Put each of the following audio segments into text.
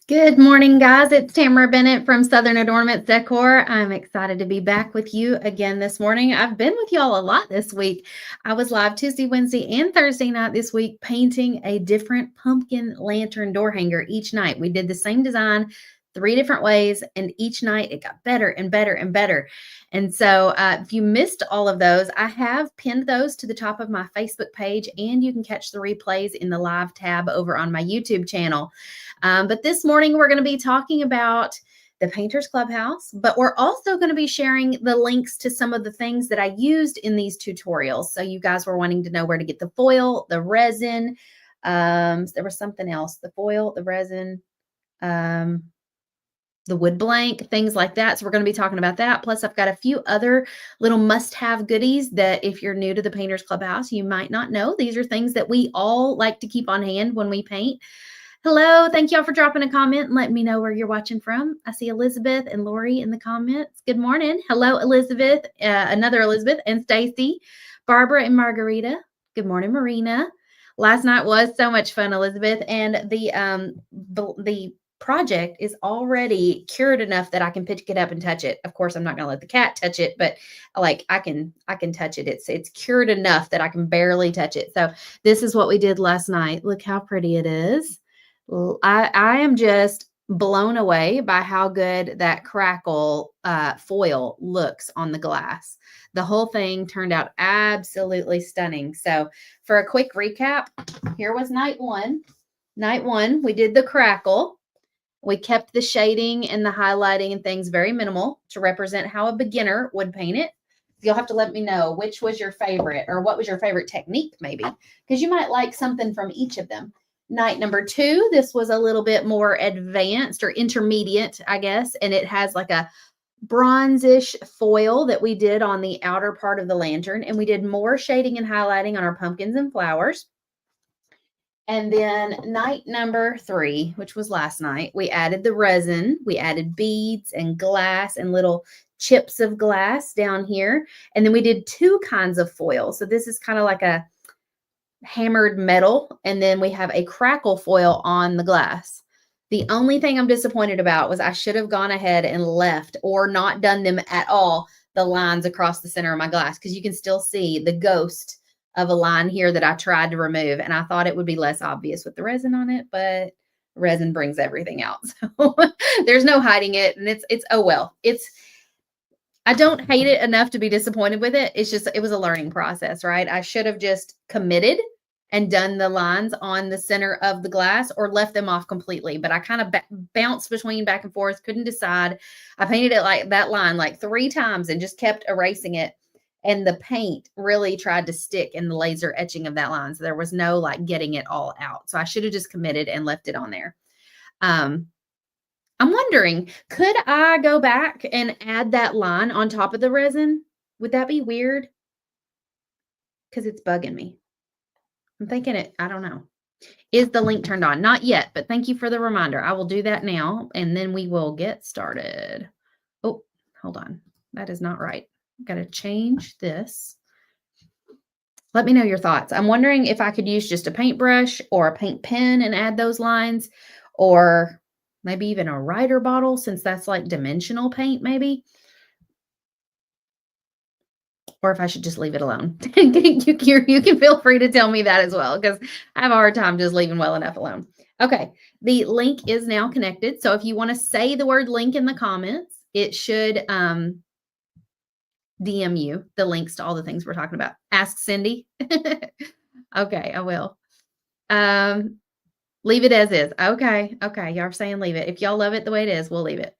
Good morning, guys. It's Tamara Bennett from Southern Adornments Decor. I'm excited to be back with you again this morning. I've been with y'all a lot this week. I was live Tuesday, Wednesday, and Thursday night this week painting a different pumpkin lantern door hanger each night. We did the same design 3 different ways, and each night it got better and better and better. And so if you missed all of those, I have pinned those to the top of my Facebook page, and you can catch the replays in the live tab over on my YouTube channel. But this morning, we're going to be talking about the Painters Clubhouse, but we're also going to be sharing the links to some of the things that I used in these tutorials. So you guys were wanting to know where to get the foil, the resin. There was something else, the foil, the resin, the wood blank, things like that. So we're going to be talking about that. Plus, I've got a few other little must-have goodies that if you're new to the Painters Clubhouse, you might not know. These are things that we all like to keep on hand when we paint. Hello, thank y'all for dropping a comment and letting me know where you're watching from. I see Elizabeth and Lori in the comments. Good morning. Hello, Elizabeth, another Elizabeth and Stacy, Barbara and Margarita. Good morning, Marina. Last night was so much fun, Elizabeth, and the project is already cured enough that I can pick it up and touch it. Of course, I'm not going to let the cat touch it, but like I can touch it. It's cured enough that I can barely touch it. So this is what we did last night. Look how pretty it is. I am just blown away by how good that crackle foil looks on the glass. The whole thing turned out absolutely stunning. So for a quick recap, here was night one. Night one, we did the crackle. We kept the shading and the highlighting and things very minimal to represent how a beginner would paint it. You'll have to let me know which was your favorite or what was your favorite technique maybe, because you might like something from each of them. Night number 2, this was a little bit more advanced or intermediate, I guess, and it has like a bronzish foil that we did on the outer part of the lantern, and we did more shading and highlighting on our pumpkins and flowers. And then night number 3, which was last night, we added the resin, we added beads and glass and little chips of glass down here, and then we did 2 kinds of foil. So this is kind of like a hammered metal, and then we have a crackle foil on the glass. The only thing I'm disappointed about was I should have gone ahead and left or not done them at all, the lines across the center of my glass, because you can still see the ghost of a line here that I tried to remove, and I thought it would be less obvious with the resin on it, but resin brings everything out. So there's no hiding it, and it's oh well. I don't hate it enough to be disappointed with it. It's just, it was a learning process, right? I should have just committed and done the lines on the center of the glass or left them off completely. But I kind of bounced between back and forth, couldn't decide. I painted it like that line like 3 times and just kept erasing it. And the paint really tried to stick in the laser etching of that line. So there was no like getting it all out. So I should have just committed and left it on there. I'm wondering, could I go back and add that line on top of the resin? Would that be weird? Because it's bugging me. I'm thinking it, I don't know. Is the link turned on? Not yet, but thank you for the reminder. I will do that now, and then we will get started. Oh, hold on. That is not right. I've got to change this. Let me know your thoughts. I'm wondering if I could use just a paintbrush or a paint pen and add those lines, or maybe even a Rider bottle, since that's like dimensional paint maybe. Or if I should just leave it alone. You can feel free to tell me that as well, because I have a hard time just leaving well enough alone. Okay, the link is now connected. So if you want to say the word link in the comments, it should DM you the links to all the things we're talking about. Ask Cindy. Okay, I will. Leave it as is. Okay. Y'all are saying leave it. If y'all love it the way it is, we'll leave it.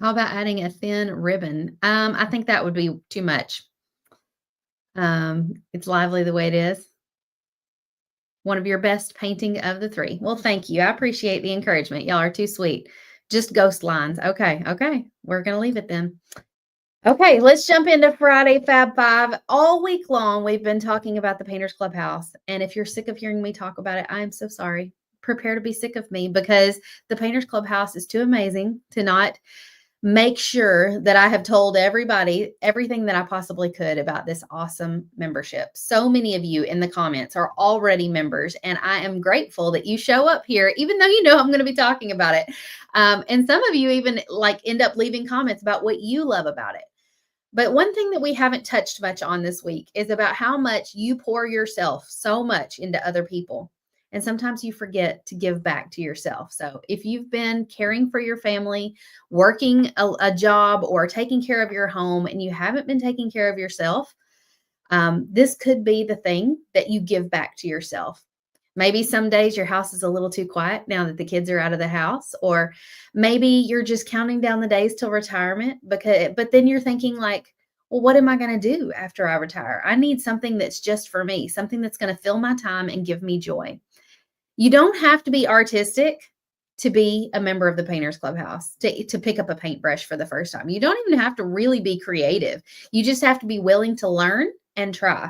How about adding a thin ribbon? I think that would be too much. It's lively the way it is. One of your best painting of the 3. Well, thank you. I appreciate the encouragement. Y'all are too sweet. Just ghost lines. Okay. We're going to leave it then. Okay, let's jump into Friday Fab 5. All week long, we've been talking about the Painters Clubhouse. And if you're sick of hearing me talk about it, I am so sorry. Prepare to be sick of me, because the Painters Clubhouse is too amazing to not make sure that I have told everybody everything that I possibly could about this awesome membership. So many of you in the comments are already members, and I am grateful that you show up here, even though you know I'm going to be talking about it. And some of you even like end up leaving comments about what you love about it. But one thing that we haven't touched much on this week is about how much you pour yourself so much into other people. And sometimes you forget to give back to yourself. So if you've been caring for your family, working a job, or taking care of your home, and you haven't been taking care of yourself, this could be the thing that you give back to yourself. Maybe some days your house is a little too quiet now that the kids are out of the house, or maybe you're just counting down the days till retirement but then you're thinking like, well, what am I going to do after I retire? I need something that's just for me, something that's going to fill my time and give me joy. You don't have to be artistic to be a member of the Painters Clubhouse, to pick up a paintbrush for the first time. You don't even have to really be creative. You just have to be willing to learn and try.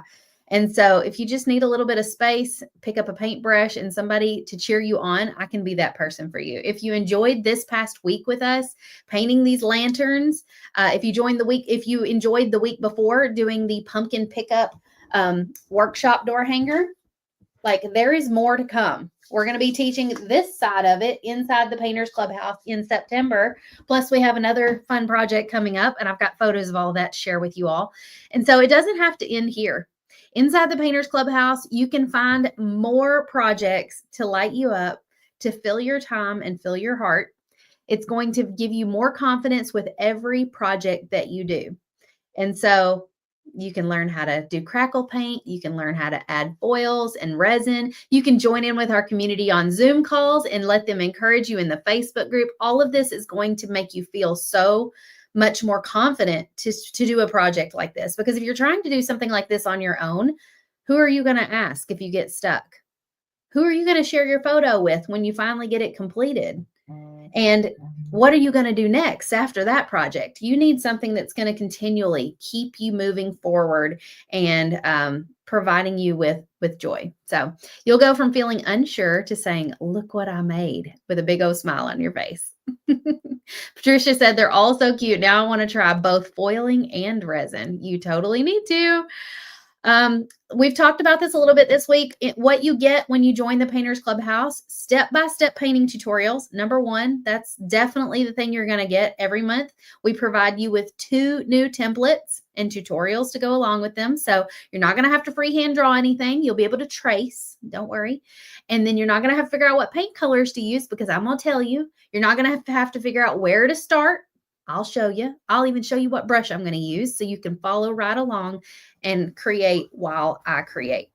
And so if you just need a little bit of space, pick up a paintbrush and somebody to cheer you on, I can be that person for you. If you enjoyed this past week with us, painting these lanterns, if you enjoyed the week before doing the pumpkin pickup workshop door hanger, like there is more to come. We're going to be teaching this side of it inside the Painters Clubhouse in September. Plus, we have another fun project coming up, and I've got photos of all of that to share with you all. And so it doesn't have to end here. Inside the Painters Clubhouse, you can find more projects to light you up, to fill your time and fill your heart. It's going to give you more confidence with every project that you do. And so you can learn how to do crackle paint. You can learn how to add foils and resin. You can join in with our community on Zoom calls and let them encourage you in the Facebook group. All of this is going to make you feel so much more confident to do a project like this. Because if you're trying to do something like this on your own, who are you going to ask if you get stuck? Who are you going to share your photo with when you finally get it completed? And what are you going to do next after that project? You need something that's going to continually keep you moving forward and providing you with joy. So you'll go from feeling unsure to saying, look what I made, with a big old smile on your face. Patricia said they're all so cute. Now I want to try both foiling and resin. You totally need to. We've talked about this a little bit this week. What you get when you join the Painters Clubhouse, step-by-step painting tutorials. Number one, that's definitely the thing you're going to get every month. We provide you with 2 new templates and tutorials to go along with them. So you're not going to have to freehand draw anything. You'll be able to trace. Don't worry. And then you're not going to have to figure out what paint colors to use, because I'm going to tell you, you're not going to have to figure out where to start. I'll show you. I'll even show you what brush I'm going to use so you can follow right along and create while I create.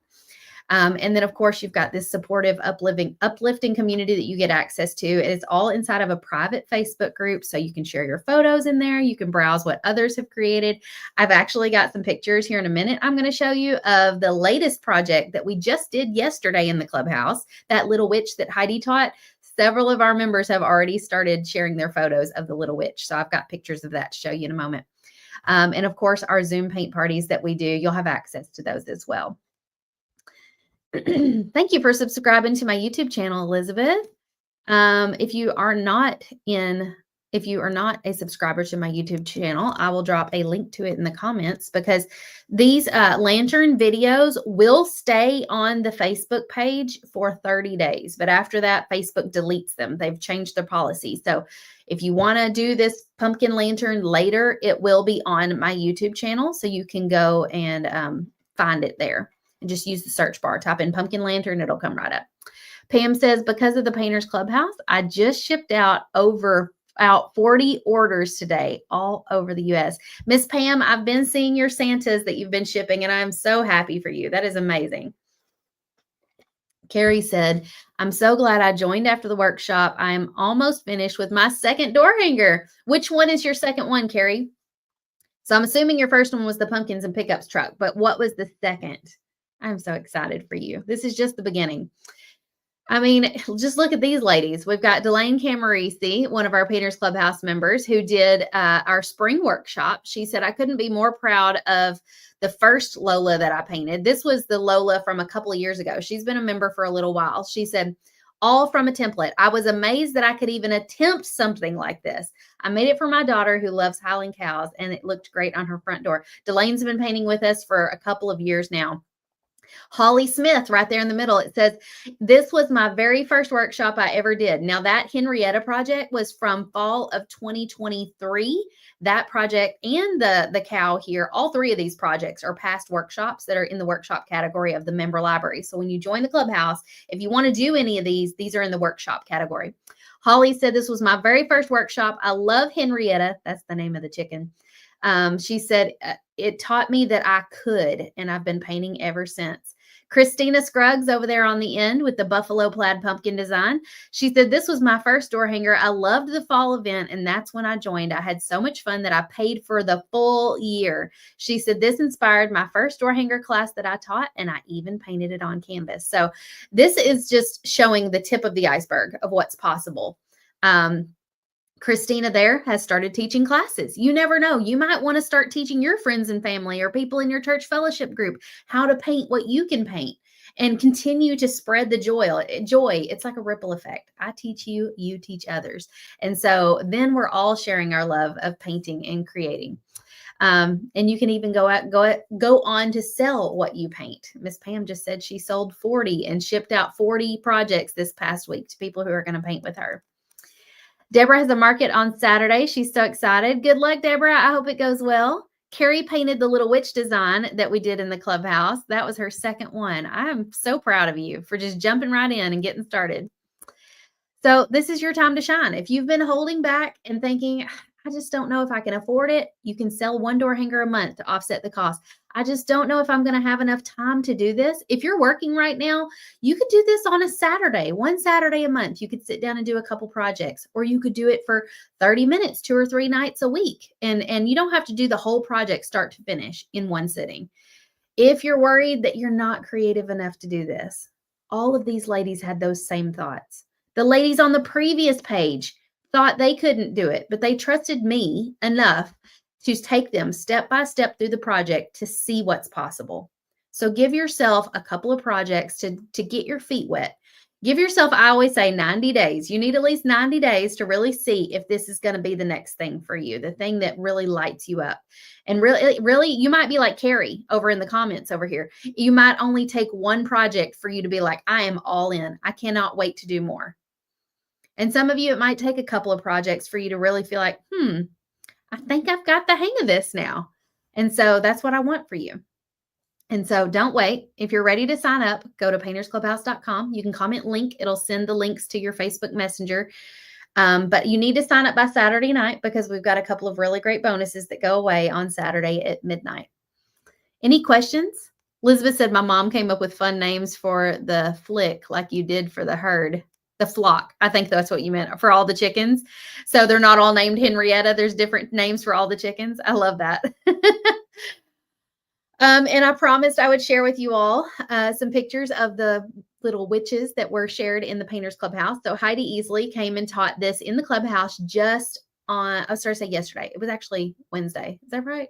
And then, of course, you've got this supportive, uplifting community that you get access to. It's all inside of a private Facebook group, so you can share your photos in there. You can browse what others have created. I've actually got some pictures here in a minute I'm going to show you of the latest project that we just did yesterday in the Clubhouse, that little witch that Heidi taught. Several of our members have already started sharing their photos of the little witch. So I've got pictures of that to show you in a moment. And of course, our Zoom paint parties that we do, you'll have access to those as well. Thank you for subscribing to my YouTube channel, Elizabeth. If you are not a subscriber to my YouTube channel, I will drop a link to it in the comments, because these lantern videos will stay on the Facebook page for 30 days. But after that, Facebook deletes them. They've changed their policy. So if you want to do this pumpkin lantern later, it will be on my YouTube channel. So you can go and find it there. And just use the search bar. Type in pumpkin lantern. It'll come right up. Pam says, because of the Painters Clubhouse, I just shipped out 40 orders today all over the U.S. Miss Pam, I've been seeing your Santas that you've been shipping, and I'm so happy for you. That is amazing. Carrie said, I'm so glad I joined after the workshop. I am almost finished with my second door hanger. Which one is your second one, Carrie? So I'm assuming your first one was the pumpkins and pickups truck, but what was the second? I'm so excited for you. This is just the beginning. I mean, just look at these ladies. We've got Delane Camarisi, one of our Painters Clubhouse members, who did our spring workshop. She said, I couldn't be more proud of the first Lola that I painted. This was the Lola from a couple of years ago. She's been a member for a little while. She said, all from a template. I was amazed that I could even attempt something like this. I made it for my daughter who loves howling cows, and it looked great on her front door. Delane's been painting with us for a couple of years now. Holly Smith, right there in the middle, it says, this was my very first workshop I ever did. Now, that Henrietta project was from fall of 2023. That project and the cow here, all three of these projects are past workshops that are in the workshop category of the member library. So when you join the Clubhouse, if you want to do any of these are in the workshop category. Holly said, this was my very first workshop. I love Henrietta. That's the name of the chicken. She said, it taught me that I could, and I've been painting ever since. Christina Scruggs over there on the end with the buffalo plaid pumpkin design. She said, this was my first door hanger. I loved the fall event, and that's when I joined. I had so much fun that I paid for the full year. She said, this inspired my first door hanger class that I taught, and I even painted it on canvas. So this is just showing the tip of the iceberg of what's possible. Christina there has started teaching classes. You never know. You might want to start teaching your friends and family or people in your church fellowship group how to paint what you can paint and continue to spread the joy. It's like a ripple effect. I teach you, you teach others. And so then we're all sharing our love of painting and creating. And you can even go on to sell what you paint. Miss Pam just said she sold 40 and shipped out 40 projects this past week to people who are going to paint with her. Deborah has a market on Saturday. She's so excited. Good luck, Deborah. I hope it goes well. Carrie painted the little witch design that we did in the Clubhouse. That was her second one. I'm so proud of you for just jumping right in and getting started. So this is your time to shine. If you've been holding back and thinking, I just don't know if I can afford it, you can sell one door hanger a month to offset the cost. I just don't know if I'm going to have enough time to do this. If you're working right now, you could do this on a Saturday, one Saturday a month. You could sit down and do a couple projects, or you could do it for 30 minutes, 2 or 3 nights a week. And you don't have to do the whole project start to finish in one sitting. If you're worried that you're not creative enough to do this, all of these ladies had those same thoughts. The ladies on the previous page thought they couldn't do it, but they trusted me enough to take them step by step through the project to see what's possible. So give yourself a couple of projects to get your feet wet. Give yourself, I always say, 90 days. You need at least 90 days to really see if this is going to be the next thing for you, the thing that really lights you up. And really, you might be like Carrie over in the comments over here. You might only take one project for you to be like, I am all in. I cannot wait to do more. And some of you, it might take a couple of projects for you to really feel like, I think I've got the hang of this now. And so that's what I want for you. And so don't wait. If you're ready to sign up, go to paintersclubhouse.com. You can comment link. It'll send the links to your Facebook Messenger. But you need to sign up by Saturday night because we've got a couple of really great bonuses that go away on Saturday at midnight. Any questions? Elizabeth said, my mom came up with fun names for the flick like you did for the herd. The flock. I think that's what you meant for all the chickens. So they're not all named Henrietta. There's different names for all the chickens. I love that. And I promised I would share with you all some pictures of the little witches that were shared in the Painters Clubhouse. So Heidi Easley came and taught this in the Clubhouse just on, I was starting to say yesterday. It was actually Wednesday. Is that right? It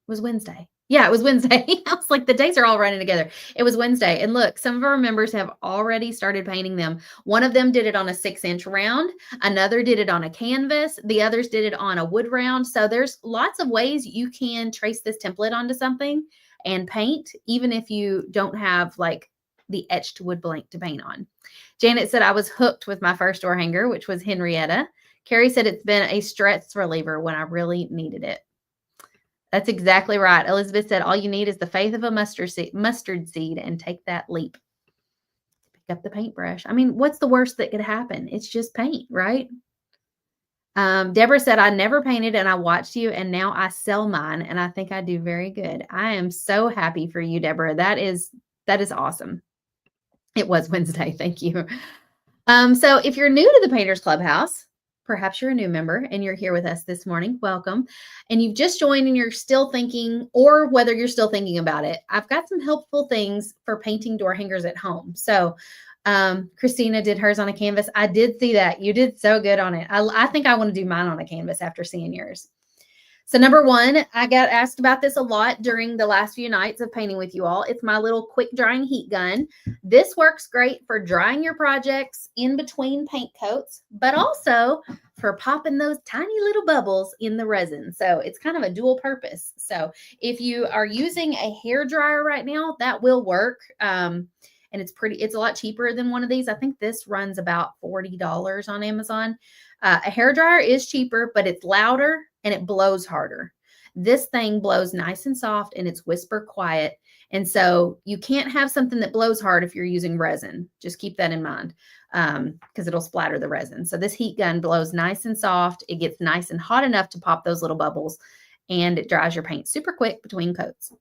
was Wednesday. Yeah, it was Wednesday. I was like, the days are all running together. It was Wednesday. And look, some of our members have already started painting them. One of them did it on a 6-inch round. Another did it on a canvas. The others did it on a wood round. So there's lots of ways you can trace this template onto something and paint, even if you don't have like the etched wood blank to paint on. Janet said, I was hooked with my first door hanger, which was Henrietta. Carrie said, it's been a stress reliever when I really needed it. That's exactly right. Elizabeth said, all you need is the faith of a mustard seed and take that leap. Pick up the paintbrush. I mean, what's the worst that could happen? It's just paint, right? Deborah said, I never painted and I watched you and now I sell mine and I think I do very good. I am so happy for you, Deborah. That is awesome. It was Wednesday. Thank you. So if you're new to the Painters Clubhouse, perhaps you're a new member and you're here with us this morning. Welcome. And you've just joined and you're still thinking, or whether you're still thinking about it, I've got some helpful things for painting door hangers at home. So Christina did hers on a canvas. I did see that. You did so good on it. I think I want to do mine on a canvas after seeing yours. So number one, I got asked about this a lot during the last few nights of painting with you all. It's my little quick drying heat gun. This works great for drying your projects in between paint coats, but also for popping those tiny little bubbles in the resin. So it's kind of a dual purpose. So if you are using a hair dryer right now, that will work. And it's a lot cheaper than one of these. I think this runs about $40 on Amazon. A hair dryer is cheaper, but it's louder and it blows harder. This thing blows nice and soft and it's whisper quiet. And so you can't have something that blows hard if you're using resin. Just keep that in mind because it'll splatter the resin. So this heat gun blows nice and soft. It gets nice and hot enough to pop those little bubbles, and it dries your paint super quick between coats.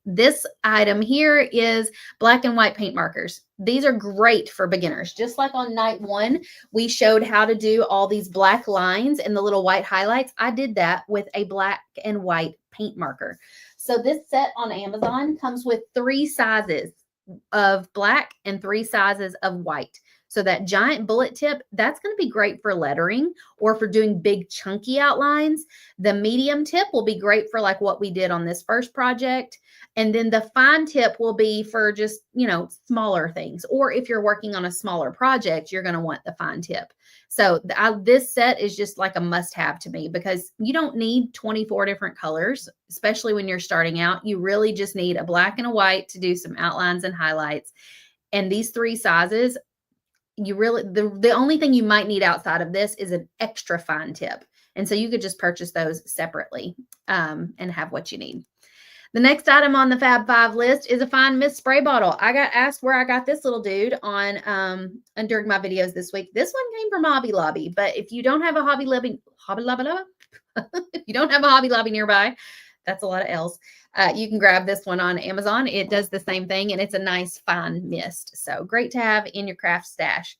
This item here is black and white paint markers. These are great for beginners. Just like on night one, we showed how to do all these black lines and the little white highlights. I did that with a black and white paint marker. So this set on Amazon comes with 3 sizes of black and 3 sizes of white. So that giant bullet tip, that's going to be great for lettering or for doing big chunky outlines. The medium tip will be great for like what we did on this first project. And then the fine tip will be for just, smaller things. Or if you're working on a smaller project, you're going to want the fine tip. So this set is just like a must-have to me because you don't need 24 different colors, especially when you're starting out. You really just need a black and a white to do some outlines and highlights. And these 3 sizes, the only thing you might need outside of this is an extra fine tip. And so you could just purchase those separately and have what you need. The next item on the Fab 5 list is a fine mist spray bottle. I got asked where I got this little dude on and during my videos this week. This one came from Hobby Lobby, but if you don't have a Hobby Lobby if you don't have a Hobby Lobby nearby, that's a lot of L's. You can grab this one on Amazon. It does the same thing, and it's a nice fine mist. So great to have in your craft stash.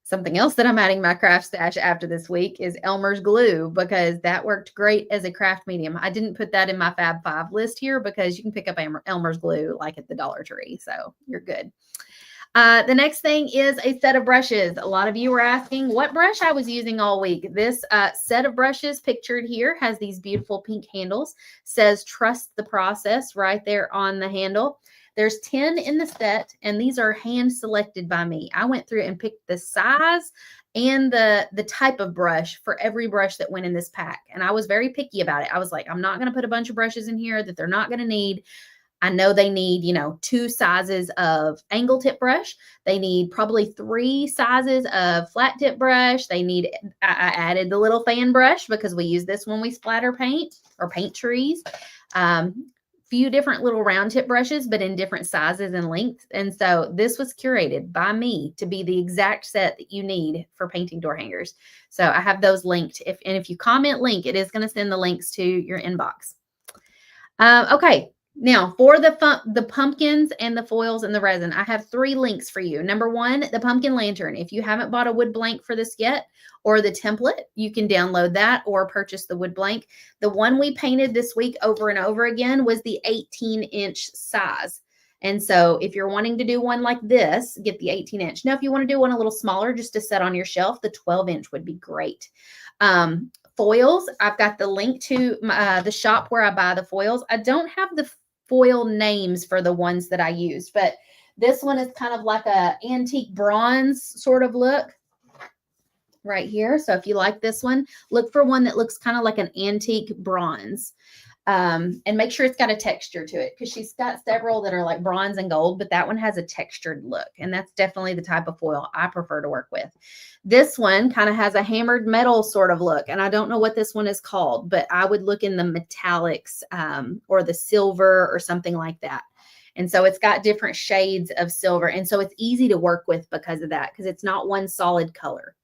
Something else that I'm adding my craft stash after this week is Elmer's glue because that worked great as a craft medium. I didn't put that in my Fab 5 list here because you can pick up Elmer's glue like at the Dollar Tree. So you're good. The next thing is a set of brushes. A lot of you were asking what brush I was using all week. This set of brushes pictured here has these beautiful pink handles, says trust the process right there on the handle. There's 10 in the set, and these are hand selected by me. I went through and picked the size and the type of brush for every brush that went in this pack. And I was very picky about it. I was like, I'm not going to put a bunch of brushes in here that they're not going to need. I know they need, 2 sizes of angle tip brush. They need probably 3 sizes of flat tip brush. I added the little fan brush because we use this when we splatter paint or paint trees. Few different little round tip brushes, but in different sizes and lengths. And so this was curated by me to be the exact set that you need for painting door hangers. So I have those linked. If you comment link, it is going to send the links to your inbox. Okay. Now for the pumpkins and the foils and the resin, I have 3 links for you. Number 1, the pumpkin lantern. If you haven't bought a wood blank for this yet, or the template, you can download that or purchase the wood blank. The one we painted this week over and over again was the 18-inch size. And so if you're wanting to do one like this, get the 18-inch. Now, if you want to do one a little smaller just to set on your shelf, the 12-inch would be great. Foils, I've got the link to the shop where I buy the foils. I don't have the foil names for the ones that I used, but this one is kind of like a antique bronze sort of look right here. So if you like this one, look for one that looks kind of like an antique bronze. And make sure it's got a texture to it because she's got several that are like bronze and gold, but that one has a textured look. And that's definitely the type of foil I prefer to work with. This one kind of has a hammered metal sort of look. And I don't know what this one is called, but I would look in the metallics or the silver or something like that. And so it's got different shades of silver. And so it's easy to work with because of that, because it's not one solid color.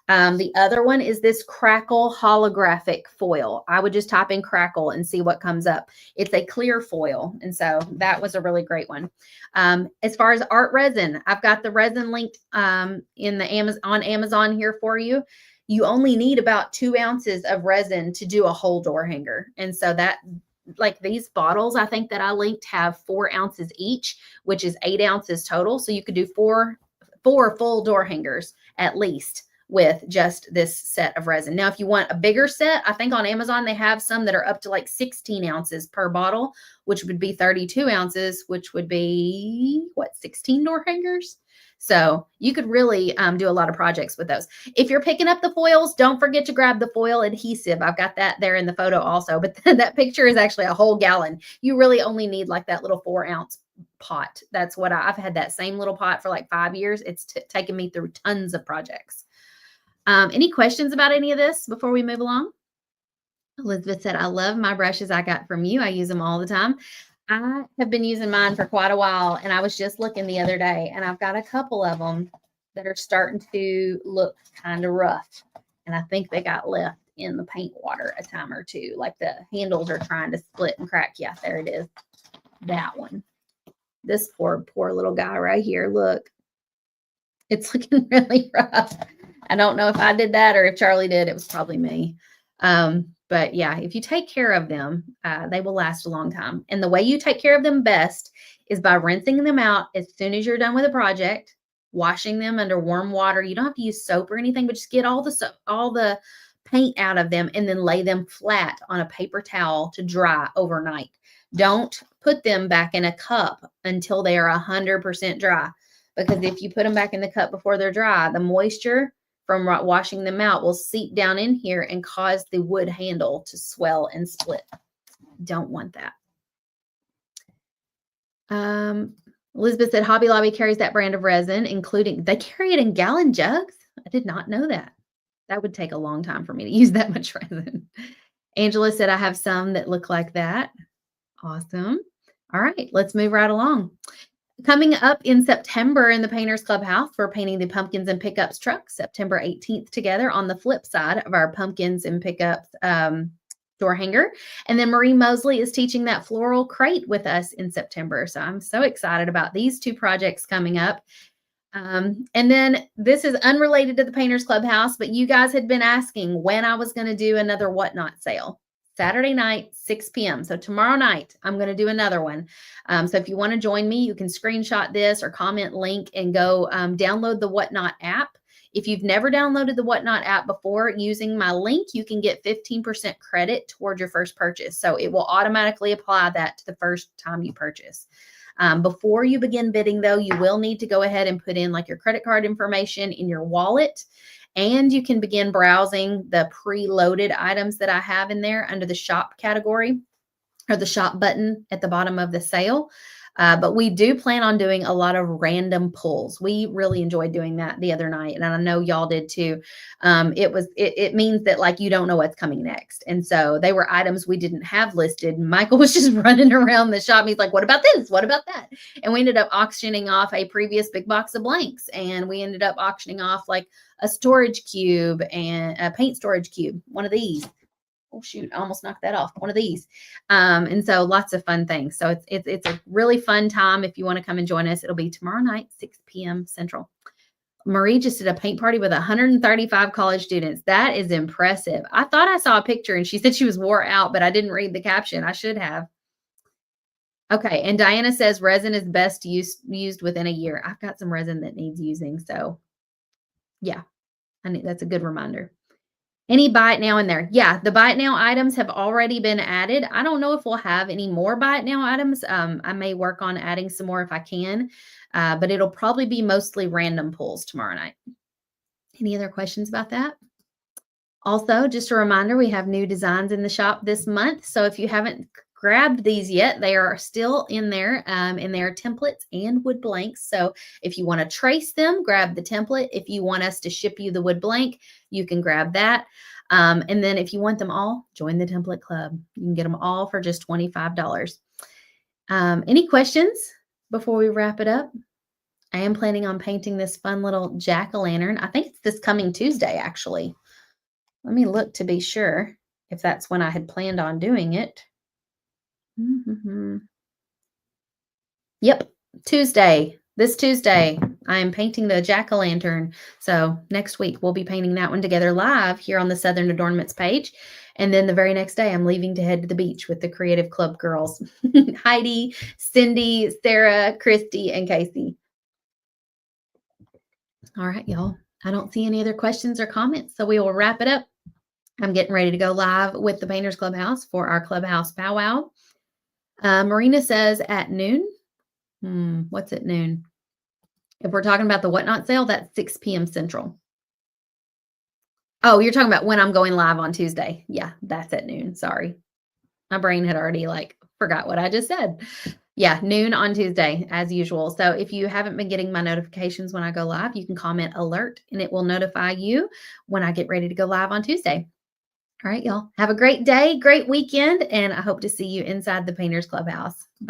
The other one is this crackle holographic foil. I would just type in crackle and see what comes up. It's a clear foil. And so that was a really great one. As far as art resin, I've got the resin linked on Amazon here for you. You only need about 2 ounces of resin to do a whole door hanger. And so that, like these bottles, I think that I linked have 4 ounces each, which is 8 ounces total. So you could do four full door hangers at least with just this set of resin. Now, if you want a bigger set, I think on Amazon they have some that are up to like 16 ounces per bottle, which would be 32 ounces, which would be what, 16 door hangers? So you could really do a lot of projects with those. If you're picking up the foils, don't forget to grab the foil adhesive. I've got that there in the photo also, but that picture is actually a whole gallon. You really only need like that little 4-ounce pot. That's what I've had, that same little pot for like 5 years. It's taken me through tons of projects. Any questions about any of this before we move along? Elizabeth said, I love my brushes I got from you. I use them all the time. I have been using mine for quite a while, and I was just looking the other day, and I've got a couple of them that are starting to look kind of rough, and I think they got left in the paint water a time or two. Like the handles are trying to split and crack. Yeah, there it is. That one. This poor little guy right here. Look, it's looking really rough. I don't know if I did that or if Charlie did. It was probably me. But yeah, if you take care of them, they will last a long time. And the way you take care of them best is by rinsing them out as soon as you're done with a project, washing them under warm water. You don't have to use soap or anything, but just get all the paint out of them and then lay them flat on a paper towel to dry overnight. Don't put them back in a cup until they are 100% dry, because if you put them back in the cup before they're dry, the moisture from washing them out will seep down in here and cause the wood handle to swell and split. Don't want that. Elizabeth said Hobby Lobby carries that brand of resin, including, they carry it in gallon jugs. I did not know that. That would take a long time for me to use that much resin. Angela said I have some that look like that. Awesome. All right, let's move right along. Coming up in September in the Painters Clubhouse, we're painting the Pumpkins and Pickups truck, September 18th together on the flip side of our Pumpkins and Pickups door hanger. And then Marie Mosley is teaching that floral crate with us in September. So I'm so excited about these two projects coming up. And then this is unrelated to the Painters Clubhouse, but you guys had been asking when I was going to do another Whatnot sale. Saturday night, 6 p.m. So tomorrow night, I'm going to do another one. So if you want to join me, you can screenshot this or comment link and go download the Whatnot app. If you've never downloaded the Whatnot app before, using my link, you can get 15% credit toward your first purchase. So it will automatically apply that to the first time you purchase. Before you begin bidding, though, you will need to go ahead and put in like your credit card information in your wallet. And you can begin browsing the preloaded items that I have in there under the shop category or the shop button at the bottom of the sale. But we do plan on doing a lot of random pulls. We really enjoyed doing that the other night, and I know y'all did too. It means that like you don't know what's coming next, and so they were items we didn't have listed. Michael was just running around the shop. He's like, "What about this? What about that?" And we ended up auctioning off a previous big box of blanks, and we ended up auctioning off like a storage cube and a paint storage cube, one of these. Oh shoot, I almost knocked that off. One of these. And so lots of fun things. So it's a really fun time. If you want to come and join us, it'll be tomorrow night, 6 p.m. Central. Marie just did a paint party with 135 college students. That is impressive. I thought I saw a picture and she said she was wore out, but I didn't read the caption. I should have. Okay. And Diana says resin is best used within a year. I've got some resin that needs using. So yeah, that's a good reminder. Any buy it now in there? Yeah, the buy it now items have already been added. I don't know if we'll have any more buy it now items. I may work on adding some more if I can, but it'll probably be mostly random pulls tomorrow night. Any other questions about that? Also, just a reminder, we have new designs in the shop this month. So if you haven't grabbed these yet, they are still in there, and they are templates and wood blanks. So if you want to trace them, grab the template. If you want us to ship you the wood blank, you can grab that. And then if you want them all, join the template club. You can get them all for just $25. Any questions before we wrap it up? I am planning on painting this fun little jack-o'-lantern. I think it's this coming Tuesday, actually. Let me look to be sure if that's when I had planned on doing it. Yep, Tuesday. This Tuesday, I am painting the jack-o'-lantern. So next week, we'll be painting that one together live here on the Southern Adornments page. And then the very next day, I'm leaving to head to the beach with the Creative Club girls. Heidi, Cindy, Sarah, Christy, and Casey. All right, y'all. I don't see any other questions or comments, so we will wrap it up. I'm getting ready to go live with the Painters Clubhouse for our Clubhouse powwow. Marina says at noon. What's at noon? If we're talking about the Whatnot sale, that's 6 p.m. Central. Oh, you're talking about when I'm going live on Tuesday. Yeah, that's at noon. Sorry. My brain had already forgot what I just said. Yeah, noon on Tuesday as usual. So if you haven't been getting my notifications when I go live, you can comment alert and it will notify you when I get ready to go live on Tuesday. All right, y'all. Have a great day, great weekend, and I hope to see you inside the Painters Clubhouse. Bye.